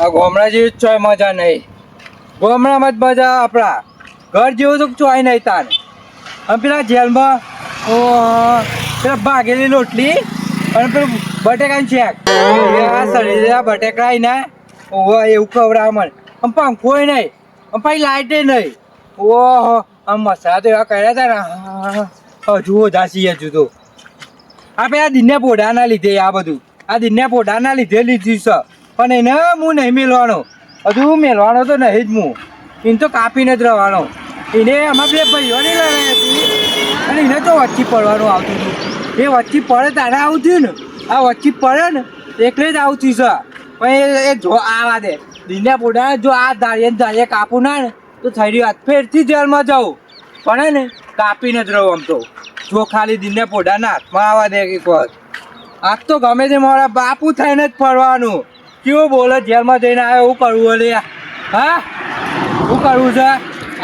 આ ગોમડા જેવી ચોય મજા નહીં. ગોમડામાં જ મજા આપણા ઘર જેવું તો ચોય નહીં તાર. અને પેલા જેલમાં પેલા ભાગેલી રોટલી અને પેલું બટેકાની શેક શરીર બટેકા ને એવું ખવડાવે મને. આમ પંખો નહીં આમ પછી લાઇટે નહીં. ઓહો આમ મસાલા તો એવા કર્યા હતા ને હજુ ઓછાસી હજુ તો આ પેલા દિને પોઢાના લીધે આ બધું આ દિને પોઢાના લીધે લીધું છે. પણ એને હું નહીં મેળવાનો હજુ મેળવાનો તો નહીં જ હું એને તો કાપીને જ રહેવાનો. એને અમારા બે ભાઈઓની લડાઈ હતી અને એને તો વચ્ચે પડવાનું આવતું હતું. એ વચ્ચે પડે તારે આવું થયું ને આ વચ્ચે પડે ને એટલે જ આવું થયું છે. પણ એ જો આવા દે દિને પોઢાને જો આ ધારીએ કાપું ના ને તો થઈ રહ્યું ફેરથી જેલમાં જાઉં પણ ને કાપીને જ રહું. આમ તો જો ખાલી દિને પોઢાના હાથમાં આવવા દે એક વખત આજ તો ગમે તે મારા બાપુ થઈને જ ફરવાનું. કેવું બોલે જેલમાં જઈને આવે એવું કરવું લે. હા શું કરવું છે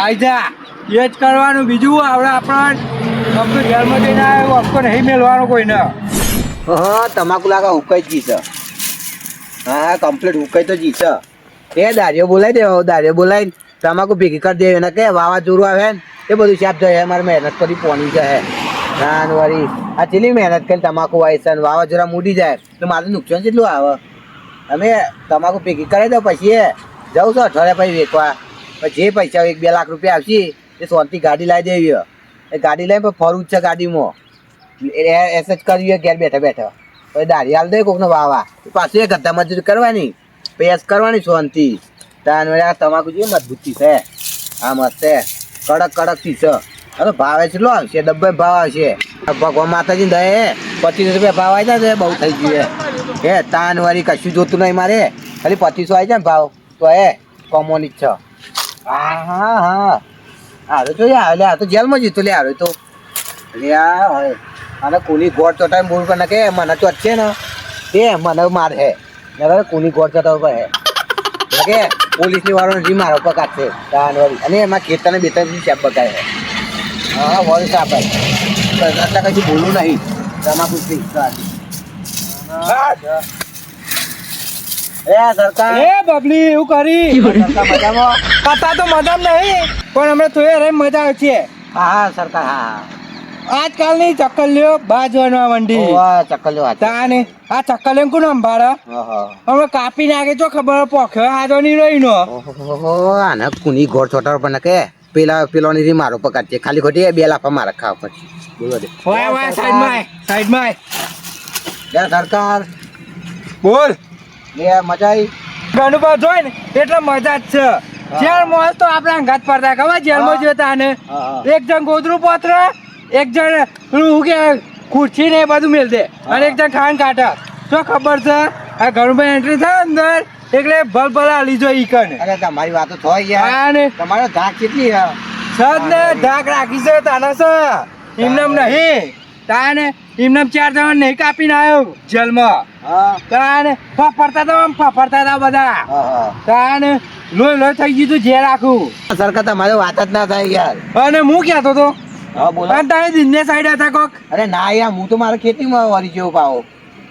આવી જા એ જ કરવાનું. બીજું આવડે આપણા તો જેલમાં જઈને આવે એવું અફકો નહીં મેળવાનો કોઈને. હા તમાકુ લાગે હુકાઈ જ જીશે. હા કમ્પ્લીટ હુકાઈ તો જીશે. એ દારિયો બોલાવી દેવો દારિયો બોલાવીને તમાકુ ભેગી કરી દે. એને કે વાવાઝોડું આવે ને એ બધું શાપ જાય મારે મહેનત કરી પોણી જાય નાન વાળી આ ચેલી મહેનત કરીને તમાકુ વાવી છે વાવાઝોડા મૂડી જાય તો મારું નુકસાન કેટલું આવે. અમે તમાકુ ભેગી કરી દો પછી જાઉં છું અઠવાડિયા પછી વેચવા. પછી જે પૈસા 1-2 લાખ રૂપિયા આવશે એ શાંતિ ગાડી લાવી દેવી. એ ગાડી લઈને ફરવું જ છે ગાડીમાં એસ જ કરવી ઘેર બેઠા બેઠા. પછી દાઢી હાલ દે કોકને વાવા પાછું એ ગધા મજૂરી કરવાની પછી એસ કરવાની શાંતિ. તાન આ તમાકુ જેવી મજબૂતી છે આ મસ્ત છે કડક કડક થી છે. હવે ભાવે કેટલો આવશે ડબ્બે ભાવ આવશે. ભગવાન માતાજી દે 25 રૂપિયા ભાવ આવી જાય બહુ થઈ ગયું હે તાન વાળી કશું જોતું નહીં મારે ખાલી 2500 આવી જાય ને ભાવ તો એ કોમોની જ છે. હા હા હા હારો તો લે આ તો જેલમાં જીતો લે હારો તો લે અને કુલી ગોળ ચોટાઈ મૂળ પર નાખે મને ચોટ છે ને તે મને માર હે ને કુલી ગોળ ચોટાવ પર હે કે પોલીસની વાળો જી મારો પર કાઢશે તાન વાળી અને એમાં ખેતરને બેતરથી શેપ બગાય હે. હા વળી સાપે એટલે કશું બોલું નહીં તમાકુ એ સરકાર એ બબલી એવું કરી મજામાં પતા તો મજામાં નહીં પણ અમે તો એ મજા આવે છે. હા સરકાર હા આજકાલની ચક્કલીઓ બાજવાના મંડી ચક્કલ્યો તાને આ ચક્કલીઓ કોણ સંભાળે અમે કાપી નાખે તો ખબર પોખે આજો નહીં રહી નો. આને કુની ઘોડ છોટાર પણ કે પેલો ની મારો પગાર છે ખાલી ખોટી 2 લાખ મારે ખાવા પછી બોલો દે સાઈડમાં સરકાર બોલ લે મજા આવી અનુભવ જોઈ ને એટલે મજા જ છે. જેલ મોલ તો આપણે અંગાત પડતા ખબર જેલમાં જોતા ને એક જણ ગોદરું પોત્ર એક જણ શું કે ખુરશી ને એ બધું મેળ દે અને એક જણ ખાંડ કાઢે. શું ખબર છે આ ઘરમાં એન્ટ્રી થાય અંદર એટલે ભલભલા લીજો ઈ કને. અરે તમારી વાતો થઈ યાર તમારો ધાક કેટલી સદ ને ધાક રાખી છે તાના છે એમનેમ નહીં તાને એમનેમ 4 જણ નહીં કાપીને આવ્યો જેલમાં તાને ફફરતા હતા બધા તાને લોહી થઈ ગયું જે રાખું. સરકાર તમારે વાત જ ના થાય યાર. અને હું કહેતો તો હા બોલો તારે દિને સાઈડ હતા કોક. અરે ના યાર હું તો મારે ખેતીમાં વળી જેવો પાવો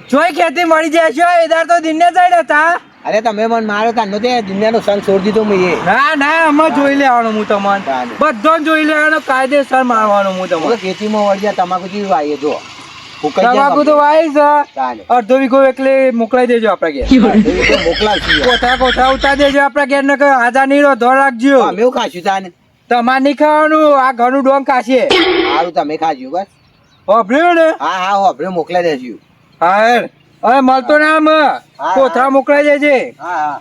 જોઈ ખેતી મળી જાય છે એદાર તો દિને સાઈડ હતા. અરે તમે મને મારો તાનો તે દુનિયાનો સંગ છોડી દીધો મેં ના અમે જોઈ લેવાનું હું તમને બધો જોઈ લેવાનો કાયદેસર મારવાનું હું તમને. ખેતીમાં વળી જાય તમાકુ જેવી વાઈએ જો તમાકુ તો વાય છે અડધો વીઘો એટલે મોકલાઈ દેજો આપડા ઘેર મોકલાવશું કોઠા ઉતાર દેજો આપડા ઘેર ને હાજા નીરો ધોર રાખજો. અમે એવું ખાશું તાને તમારે નહીં ખાવાનું આ ઘરનું ડોંગ ખાશે. સારું તમે ખાજો બસ હોભળ્યું ને. હા હા હોભળ્યું મોકલાઈ દેજો. હા હવે મળતો ને આમ કોથળા મોકલાઈ દેજે. હા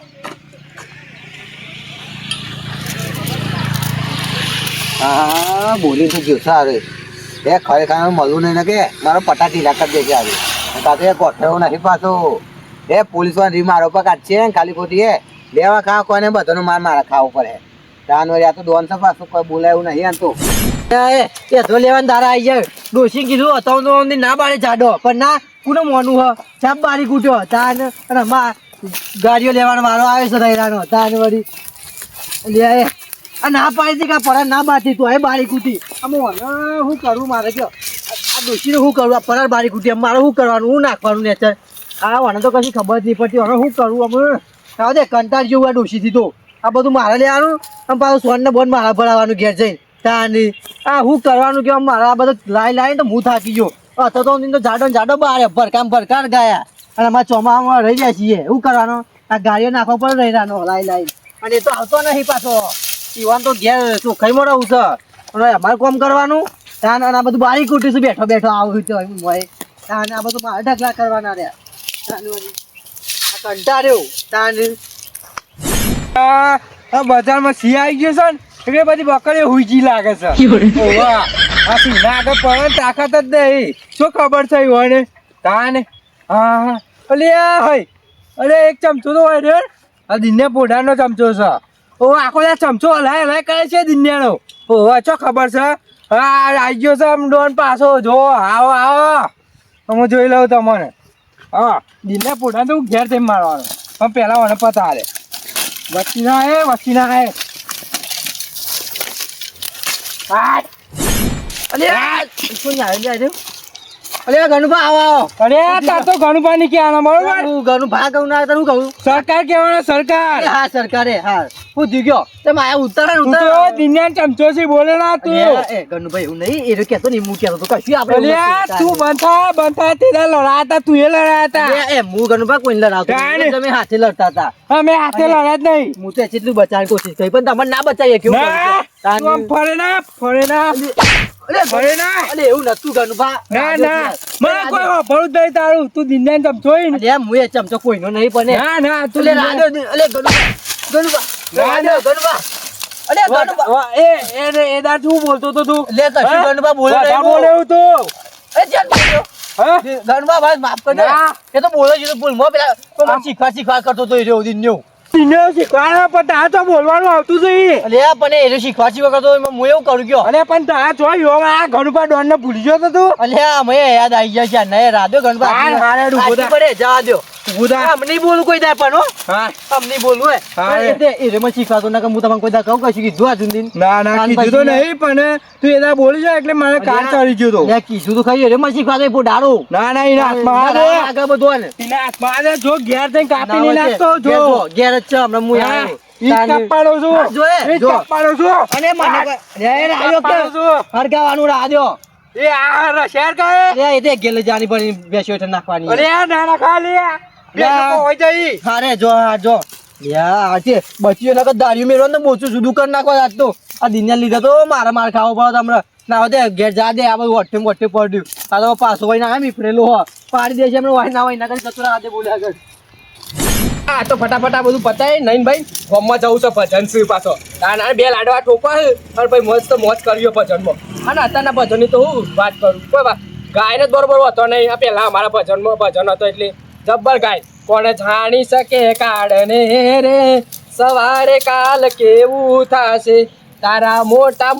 હા હા બોલી તું ગયો સારું એ ખરેખર મળવું નહીં ને કે મારો પટા ઢીલા કરી દેજે આવે તાતો એ કોઠેવો નથી પાછો એ પોલીસ વાળી મારો પર કાઢશે ને ખાલી ખોટી એ લેવા ખાવા કોને બધાનો મારા ખાવું પડે તાન વળી આ તો દોન છે પાછું કોઈ બોલાયું નહીં આમ તો એ તો લેવાનું તારા આવી જાય ડોસી કીધું હતો ના બાળે જાડો પણ ના કોને મોનું હ ચાપ બારી કૂટ્યો તાન અને ગાડીઓ લેવાનો મારો આવે છે રહેવાનો તાન વળી લે આ ના પાડી હતી કે પરાર ના બાટી તું બારી કૂટી આમ શું કરવું મારે કયો આ ડોસીને શું કરું આ પરાર બારી કૂટી મારે શું કરવાનું હું નાખવાનું નેચર આ મને તો કશી ખબર નહીં પડતી હવે શું કરવું અમે આવો દે કંટાળ જેવું આ ડોશીથી તો આ બધું મારે લેવાનું અને પાછું સોનને બોન મારા ભરાવાનું ઘેર જઈને તાની આ હું કરવાનું કે આમ મારા આ બધું લાઈ તો હું થાકી ગયો હતો તો જાડો બહાર ભરકાર ગયા અને અમારા ચોમામાં રહી જાય છીએ શું કરવાનું આ ગાડીઓ નાખવા પણ રહી રહ્યાનો લાઈ અને એ તો આવતો નહીં પાછો ઈવાન તો ઘેર ચોખ્ખાઈમાં રહું છે અને અમારે કામ કરવાનું તાન અને આ બધું બારી કૂટીશું બેઠો આવું તો મોય તાન આ બધું મારે ઢગલા કરવાના રહ્યા તાન વળી આ કંટાળ્યો તાન આ બજારમાં સિંહ આવી ગયો છે ને એટલે બધી બકરી હુઈજી લાગે છે ઓવા આ સિંહના આગળ પડે તાકાત જ નહીં શું ખબર છે ઈવોને તાને હા અલે હઈ અરે એક ચમચો તો હોય રે આ દિને પોઢાનો ચમચો છે ઓ આખો આ ચમચો હલાય કરે છે દિન્યાનો ઓવા શું ખબર છે હા આવી ગયો છે આમ ડોન પાછો જો આવો હું જોઈ લઉં તમને હા દિને પોઢા તો હું ઘેર થઈને મારવાનો પણ પહેલાં મને પતા હારે વસ્તી ના હે અલે ગણુભા આવો અરે તાર તો ઘણું પાણી ક્યાં બરોબર ગણુભા કહું ના તને કહું સરકાર કહેવાનો સરકાર હા સરકારે હા હું દીગ્યો તે માયા ઉતાર તું તો દિન્યા ચમચો છે બોલે ના તું એ ગણુભાઈ એવું નહીં એ કેતો નહીં હું કેતો તો કશું આપણે અરે તું બંધા તેરા લડાતા તું એ લડાતા એ હું ગણુભા કોઈ લડાવતો તમે હાથે લડતા હતા અમે હાથે લડ્યા જ નહીં હું તો એટલું બચાવવાની કોશિશ કરી પણ તમને ના બચાવીએ કેવું તું આમ ફરે ના અલે એવું નતું ગણુભા ના મને કોઈ વાપરું જ નહીં તારું તું દિન્યા ચમચો ને અલે હું એ ચમચો કોઈનો નહીં પણ ના તું અલે રાડો અલે ગણુભા એ દાર શું બોલતો તો તું લે કશું ગણુભા બોલે નહીં બોલે એવું તું એ જ્યાં બોલ્યો ગણુભા ભાઈ માફ કર દે એ તો બોલે છે ભૂલ મો પેલા તો મને શીખવા કરતો તો એ રહ્યો દિન ન્યુ શીખવાડે પણ તાર તો બોલવાનું આવતું જ અલે પણ એ શીખવા કરતો હું એવું કરું ગયો અરે પણ તાર જો આ ઘણું ડોન ને ભૂલી ગયો તો તું અલે મને યાદ આવી ગયા છે નહીં રાધો ગણપત પડે જવા દો આમ નહીં બોલું કોઈ દા પણ આમ નહીં બોલું એ મને શીખવાતો ના હું તમને કોઈ દા કહું કશું કીધું આ જુંદીન ના કીધું તો નહીં પણ તું એના બોલી જાય એટલે મને કાર ચડી ગયો તો કીધું તો ખરી મને શીખવાતો એ ડાળો ના એના હાથમાં આગળ બધું ને એના હાથમાં જો ઘેર થઈને કાપી નહીં નાખતો જો ઘેર જ છે હમણાં હું આવ્યો કાપવાનો છું અને મને હરગાવાનું રાધ્યો એ આ શેર કહે એ તે ગેલે જાની પણ બેસ્યો છે નાખવાની અરે ના ખાલી હોય જઈ હારે જો યા છે બચ્યો ના દારૂ મેળવો ને મોચું જુદું કરી નાખવા આજ તો આ દિનને લીધા તો માર ખાવો પડે હમણાં ના દે ઘેર જા દે આ બધું વટ્ટે પડ્યું આ તો પાછો હોય ના મીફરેલો હો પાડી દે છે એમને હોય ના કરી કચરા દે બોલે આગળ આ તો ફટાફટ આ બધું પતાય નહીં ભાઈ હોમમાં જવું છે ભજન છે પાછો ના બે લાડવા ઠોકવા અને ભાઈ મોજ કર્યો ભજનમાં અને અત્યારના ભજનની તો હું વાત કરું કોઈ ગાયને જ બરોબર હતો નહીં આ પહેલાં અમારા ભજનમાં ભજન હતો એટલે જબ્બર ગાય કોણ જાણી શકે કાળને રે સવારે કાલ કેવું થશે તારા મોટા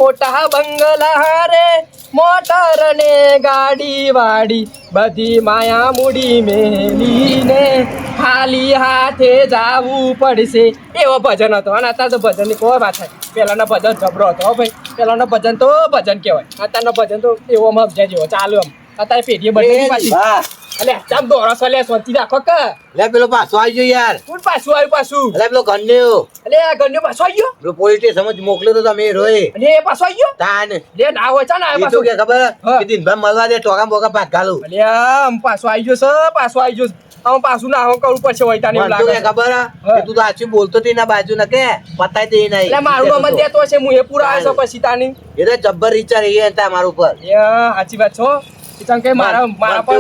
બંગલા રે મોટર ને ગાડી વાડી બધી માયા મૂડી મેલીને ખાલી હાથે જાવું પડશે એવો ભજન હતો અને અત્યારે તો ભજનની કોઈ વાત થાય પહેલાંનો ભજન જબરો હતો ભાઈ પહેલાંનો ભજન તો ભજન કહેવાય અત્યારનો ભજન તો એવો સમજાય જેવો ચાલુ એમ અત્યારે પેઢીએ બદલી પાછી અલે ચમ દોરો લે શાંતિ રાખો કે લે પેલો પાછો આવી ગયો યાર કોણ પાછું આવ્યું પાછું લે પેલો ગન્યો અલે આ ગણ્યો પાછો આવી ગયો પેલો પોલીસ સ્ટેશન મોકલ્યો તો તમે રોય અને એ પાછો આવી ગયો તાન લે ના હોય છે ને આ એ તો પાછો કે ખબર કે દિનભર મળવા દે ટોકા બોકા ભાગ ગાલું અલે આમ પાછો આવી ગયો છે પાછો આવી ગયો આમ પાછું ના હું કરવું પડશે હોય તાને એવું મને તો લાગે કે ખબર કે તું તો આછી બોલતો તી ના બાજુ ના કે પતાય દે નહીં એટલે મારું મત દેતો હશે હું એ પૂરા આવ્યો છે પછી તાની એ તો જબ્બર વિચાર એ હતા મારા ઉપર એ સાચી વાત છો ચમ કે મારા પર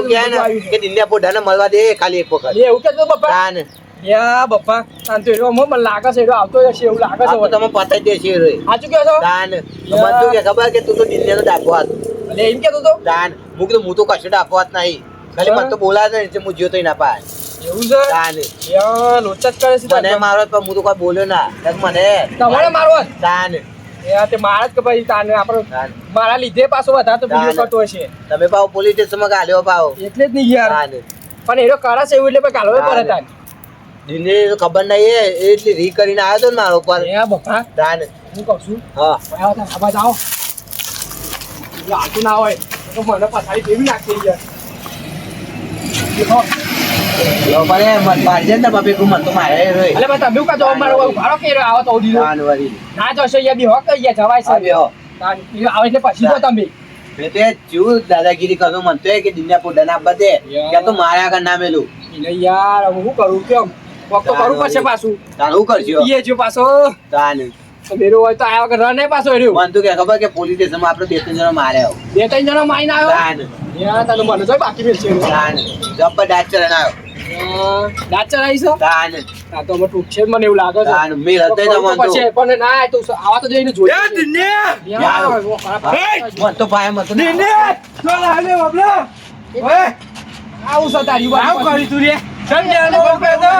કે દિનને પોઢાને મળવા દે ખાલી એક વખત એવું કેતો બપ્પા તાન યા બપ્પા શાંતિ રહ્યો મને લાગે છે એરો આવતો હશે એવું લાગે છે તમે પતાઈ દે છે રોય સાચું કહો છો તાન મને તો કે ખબર કે તું તો દિનને તો ડાકો હતો એટલે એમ કેતો તો તાન હું તો કશું ડાકો જ નહીં ખાલી મને તો બોલા છે ને હું જ્યો તો ના પાય એવું છે તાન યા લોચા જ કરે છે મને મારો પણ હું તો કોઈ બોલ્યો ના મને તમારે મારવો તાન એ તે મારા જ કે ભાઈ તાને આપણે મારા લીધે પાછો વધારે તો વિડીયો કરતો હશે તમે પાવ પોલીસ સ્ટેશનમાં ગાલ્યો પાવ એટલે જ નહીં યાર તાન પણ એનો કરા છે એવું એટલે ગાલો પડે તાન દિને ખબર નહીં એ એટલી રી કરીને આવ્યો તો ને મારો ઉપર એ બપ્પા તાન હું કહું છું હા આવો તા આવાજ આવો આતું ના હોય તો મને પછાડી કેવી નાખી યાર લોકોને મત મારજે ને બાપે કો મન તો મારે રે એટલે ભાઈ તમે કા જો મારો ભાડો કે આવો તો દીધો તાન વરી ના જશો અહીંયા બી હોક અહીંયા જવાય આ છે બેહો તાન ઈ આવે એટલે પછી તો તમે મેં તે ચૂ દાદાગીરી કરતો મન તો કે દિન્યા પોડા ના બદે કે તો મારે આગળ ના મેલું એને યાર હું શું કરું કેમ કોક તો કરવું પડશે પાછું તાન હું કરજો ઈએ જો પાછો તાન તો મેરો હોય તો આયા વગર રને પાછો રહ્યો મન તો કે ખબર કે પોલીસ સ્ટેશનમાં આપણે બે ત્રણ જણા માર્યા બે ત્રણ જણા માઈને આવ્યો તાન યાર તને મને તો બાકી મેલ છે તાન જબ્બર ડાચ ચરણાયો દાચર આવી છે તાન આ તો મને ટૂંક છે મને એવું લાગે છે તાન મેલ હતો તો મન પછી તો પણ ના તો આવા તો જઈને જોઈ એ દિન્યા યાર મન તો પાય મત દિન્યા ચાલ હાલે બાબલા ઓય આવું છે તારી વાત આવ કરી તું રે ચમ જેલમાં મોકલે તો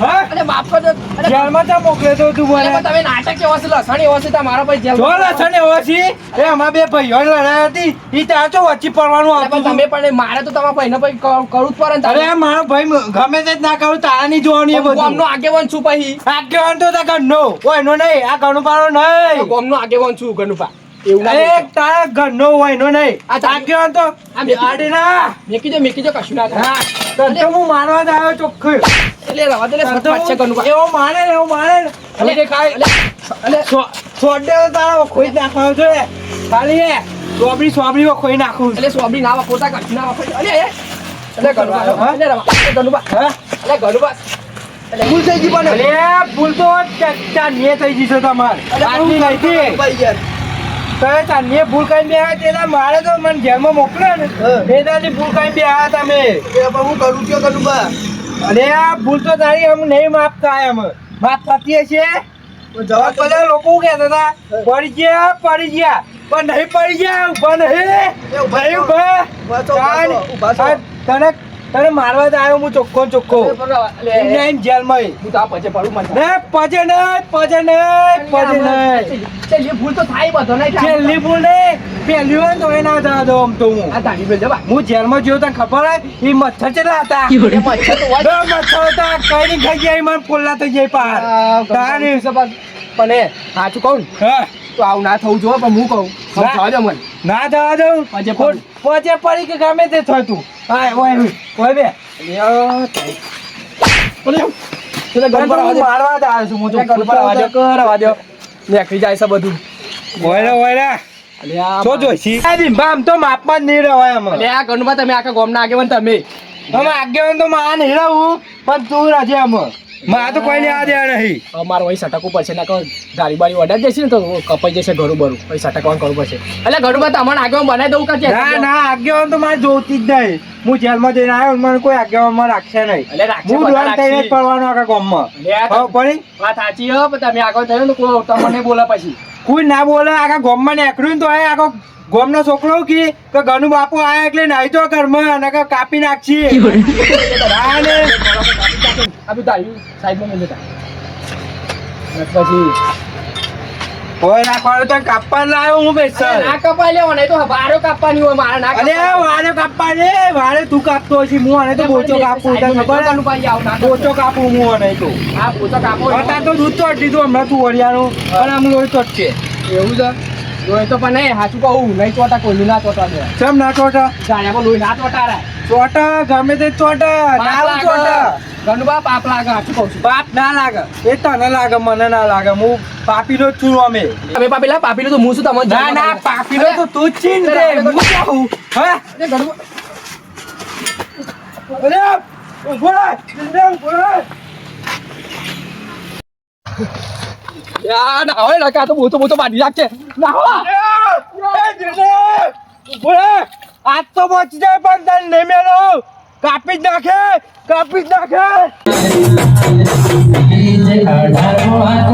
હા અરે બાપ કો તો અરે જેલમાં ચમ મોકલે તો તું મને પણ તમે નાટક કેવો છે લસણ એવો છે તમારા પર જેલ જો લસણ એવો છે એ અમાર બે ભાઈઓ લડાઈ હતી ઈ ત્યાં તો વચ્ચે પડવાનું આવતું તમે પણ મારે તો તમારા ભાઈને પછી કરવું જ પડે ને અરે મારો ભાઈ ગમે તે જ ના કરું તારા નહીં જોવાનું એ બધું ગોમનો આગેવાન છું પછી આગેવાન તો તા ઘરનો હોય એનો નહીં આ ઘરનો પાડો નહીં ગોમનો આગેવાન છું ગનુપા એવું ના અરે તારા ઘરનો હોય એનો નહીં આ તારી- આગેવાન તો આ મેકી- આડે ના મેકી દો કશું ના થાય તને તો હું મારવા જ આવ્યો ચોખ્ખું એટલે રવા દે લે તને તો સત છે ગનુપા એવો મારે ને એવો મારે ને અલે દેખાય અલે સોડે તો તારા ખોઈ જ નાખવાનો છે ખાલી એ સોબરી ખોઈ નાખું એટલે સોબડી ના પોતા કશું ના વાપરે અલે અલે ગનુપા હા? અલે રવા અલે ગનુપા હા અલે ગનુપા ભૂલ થઈ ગઈ પણ અરે ભૂલ તો ચાંદીએ થઈ ગઈ છે તમારે આટલી નહીં હતી તો ચાંદીએ ભૂલ કરીને બે આવ્યા તેના મારે તો મને જેલમાં મોકલ્યો ને એ ત્યાંથી ભૂલ કરીને બે આવ્યા તમે હું કરું કયો કરું બા અરે આ ભૂલ તો તારી અમે નહીં માપતા એમ માફ થતી હશે જવાબ બધા લોકો શું કહેતા હતા પડી ગયા પણ નહીં પડી ગયા ઉભા નહીં ઉભા ઉભા છો, ઉભા છો. તને તને મારવા જ આવ્યો હું ચોખ્ખો એમને એમ જેલમાં હું તો આ પછી પડું મને ને પજે નહીં ચાલ એ ભૂલ તો થાય બધો નહીં થાય છેલ્લી ભૂલ નહીં પહેલી વાર તો એ ના જવા દો આમ તો હું આ તારી બેલ જવા હું જેલમાં જોયો તને ખબર હોય એ મચ્છર કેટલા હતા એ મચ્છર તો હોય બે મચ્છર હતા કઈ નહીં ખાઈ ગયા મને ફોલ્લા થઈ જાય પાર તારી પણ એ સાચું કહું ને, હા તો આવું ના થવું જોઈએ પણ હું કહું ના. સમજાવજો મને ના જવા દઉં પજે પડી. પજે પડી કે ગમે તે થતું હા ઓય બે તને તને તો હું મારવા જ આવ્યો છું હું તો નીકળી જાય છે બધું ઓયરા અલ્યા શું જોઈશી આ બિંબા આમ તો માપમાં જ નહીં રહેવાય આમાં અલ્યા ગણુભા તમે આખા ગામના આગેવાન તમે તમે આગેવાન તો માં નહીં રહું પણ તું રજે આમાં માં તો કોઈ લેવા દેવા નહીં અમારે વહી સટકવું પડશે ના કહો દારી બારી વડાઈ જશે ને તો કપાઈ જશે ઘરું બરું પછી સટકવાનું કરવું પડશે એટલે ગણુભા તમને આગેવાન બનાવી દઉં કે ના આગેવાન તો મારે જોતી જ નહીં હું જેલમાં જઈને આવ્યો મને કોઈ આગેવાનમાં રાખશે નહીં એટલે રાખશે હું બધા દોડ થઈને જ રાખશે. પડવાનો આખા ગામમાં અલ્યા તો- ખબર પડી વાત સાચી હો પણ તમે આગળ થયો ને કોઈ તમને બોલે પછી કોઈ ના બોલે આખા ગામમાં નીકળ્યું ને તો એ આખો ગામનો છોકરો કે ગણુ બાપુ આયા એટલે નાઈ તો ઘરમાં અને કે કાપી નાખશી હા ને આ બધું આવ્યું સાઈડમાં મેં જતા પછી કોઈ નાખવાનું તો કાપવા લાવ્યો હું બેસલ ના કપાઈ લેવો નહીં તો વારો કાપવાની હોય મારે ના અરે વારે કાપવા ને વારે તું કાપતો હશે હું આને તો બોચો કાપું તને ખબર હે? બોચો કાપું હું આને તો હા પોતા કાપો અત્યારે તો દૂધ ચોટ દીધું હમણાં તું વરિયાનું અને આમ લોહી ચોટશે એવું છે લોહી તો પણ નહીં સાચું કહું નહીં ચોટા કોઈ ના ચોટા દે ચમ ના ચોટા જાણ્યા લોહી ના ચોટા રે ચોટા ગમે તે ચોટા ના ચોટા ગણવા પાપ લાગે સાચું કહું છું પાપ ના લાગે એ તને લાગે મને ના લાગે હું પાપીનો જ છું અમે તમે પાપીલા પાપીલું તો હું શું તમને ના ના પાપીનો તો તું જ છીન રે હું કહું હા ગણવા અરે ઉભો રહે, જલ્દી ઉભો રહે. યા ના હોય ના કા તો બોતો બાંધી રાખશે ના હો એ જલ્દી ઉભો રહે. આજ તો બચી જાય પણ તને નહીં મેલો કાપી જ નાખે અઢાર હાથ